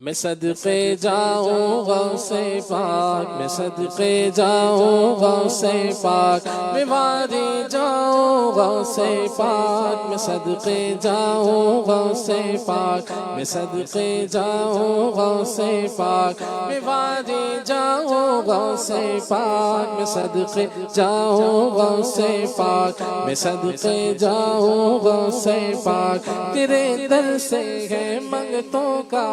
میں صدقے جاؤں غوث پاک، میں صدقے جاؤں غوث پاک، میں واری جاؤں غوث پاک، میں صدقے جاؤں غوث پاک، میں صدقے جاؤں غوث پاک، میں واری جاؤں غوث پاک، میں صدقے جاؤں غوث پاک، میں صدقے جاؤں غوث پاک، تیرے در سے ہے منگتوں کا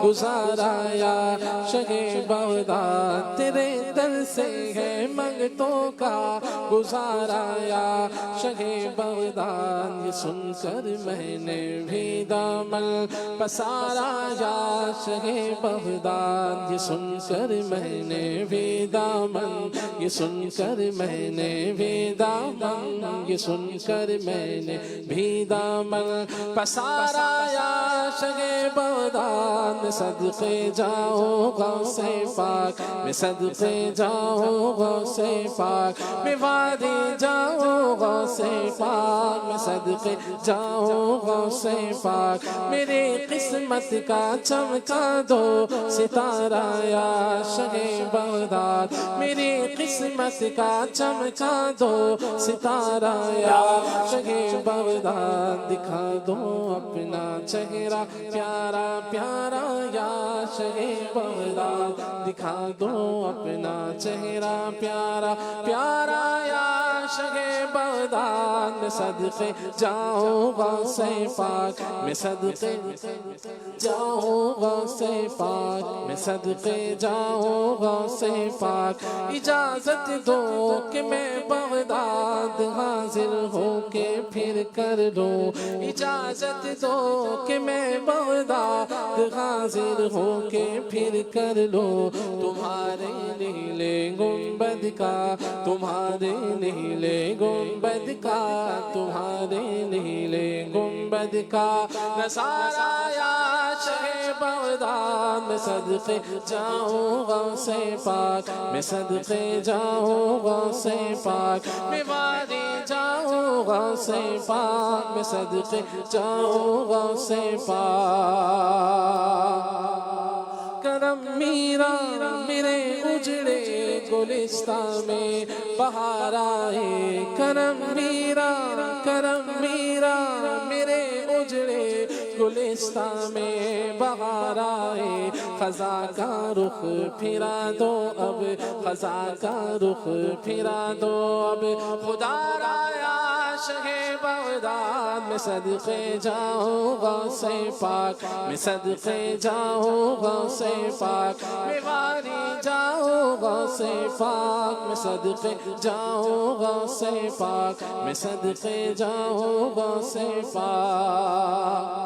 گزارا یا شہ بغداد، تیرے در سے ہے منگتوں کا گزارا یا شہ بغداد، یہ سن کر میں نے بھی دامن پسارا یا شہ بغداد، یہ سن کر میں نے بھی دامن، یہ سن کر میں نے بھی دامن، یہ سن کر میں نے بھی دامن پسارا یا شہ بغداد، میں صدقے جاؤں غوث پاک، میں صدقے جاؤں غوث پاک، میں وادی جاؤں غوث پاک، میں صدقے جاؤں غوث پاک، میری قسمت کا چمکا دو ستارہ یا شہ بغداد، میری قسمت کا چمکا دو ستارہ یا شہ بغداد، دکھا دو اپنا چہرہ پیارا پیارا یا شہ بغداد، دکھا دو اپنا چہرہ پیارا پیارا یا شہ بغداد، میں صدقے جاؤں غوث پاک، میں صدقے جاؤں غوث پاک، میں صدقے جاؤں غوث پاک، اجازت دو کہ میں بغداد حاضر ہو کے پھر کر لوں، اجازت دو کہ میں بغداد حاضر ہو کے پھر کر لو، تمہارے نیلے گنبد کا، تمہارے نیلے گنبد کا، تمہارے نیلے گنبد کا نظارہ یا شہ بغداد، میں صدقے جاؤں غوث پاک، میں صدقے جاؤں غوث پاک، میں واری جاؤں غوث پاک، میں صدقے جاؤں غوث پاک، کرم میرا میرے اجڑے گلستان میں بہار آئے، کرم میرا میرے اجڑے گلستان میں بہار آئے، خزاں کا رخ پھرا دو اب، خزاں کا رخ پھرا دو اب، خدا را یا شہ بغداد، میں صدقے جاؤں غوث پاک، میں صدقے جاؤں غوث پاک، میں واری جاؤں غوث پاک، میں صدقے جاؤں غوث پاک، میں صدقے جاؤں غوث پاک،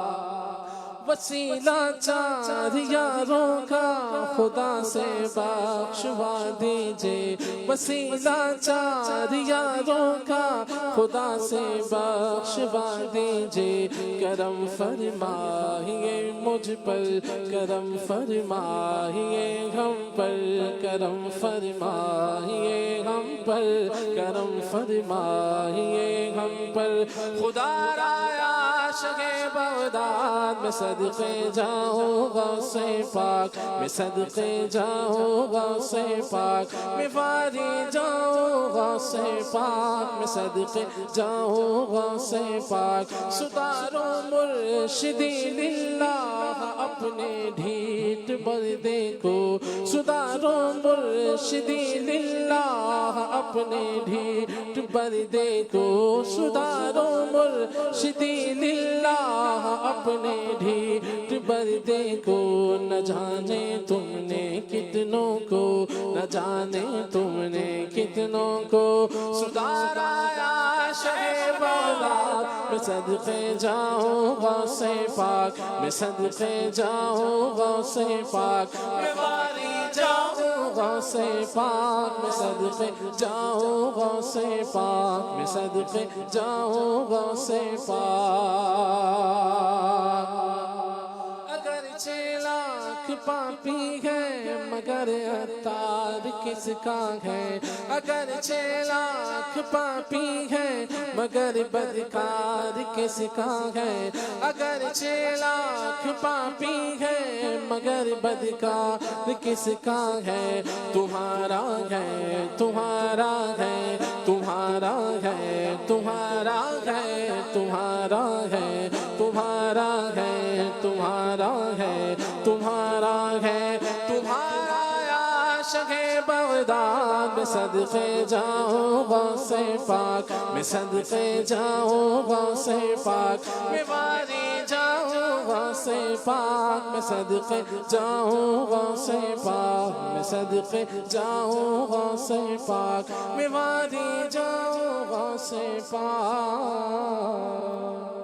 وسیلہ چار یاروں کا خدا سے بخشوا دیجئے، وسیلہ چار یاروں کا خدا سے بخشوا دیجئے، کرم فرمائیے مجھ پر، کرم فرمائیے ہم پر، کرم فرمائیے ہم پر، کرم فرمائیے ہم پر، خدا را یا شہ بغداد، میں صدقے جاؤں غوث پاک، میں صدقے جاؤں غوث پاک، میں واری جاؤں غوث پاک، میں صدقے جاؤں غوث پاک، ستارو مرشدی للہ اپنے ڈھیٹ بردے کو، ستارو مرشدی للہ اپنے ڈھیٹ بردے کو، ستارو مرشدی للہ اپنے ڈھیٹ بردے کو، نہ جانے تم نے کتنوں کو، نہ جانے تم نے کتنوں کو سدھارا یا شہ بغداد، میں صدقے جاؤں غوث پاک، میں صدقے جاؤں غوث پاک، میں واری جاؤں غوث پاک، میں صدقے جاؤں غوث پاک، میں صدقے جاؤں غوث پاک، اگرچہ لاکھ پاپی ہے مگر عطار کس کا ہے، اگر 6 لاکھ پاپی ہے مگر بدکار کس کا ہے، اگر 6 لاکھ پاپی ہے مگر بدکار کس کا ہے، تمہارا ہے تمہارا ہے تمہارا ہے تمہارا ہے تمہارا ہے تمہارا ہے تمہارا ہے تمہارا ہے تمہارا عاشق بغداد، میں صدقے جاؤں غوث پاک، میں صدقے جاؤں غوث پاک، میں واری جاؤں غوث پاک، میں صدقے جاؤں غوث پاک، میں صدقے جاؤں غوث پاک، میں واری جاؤں غوث پاک۔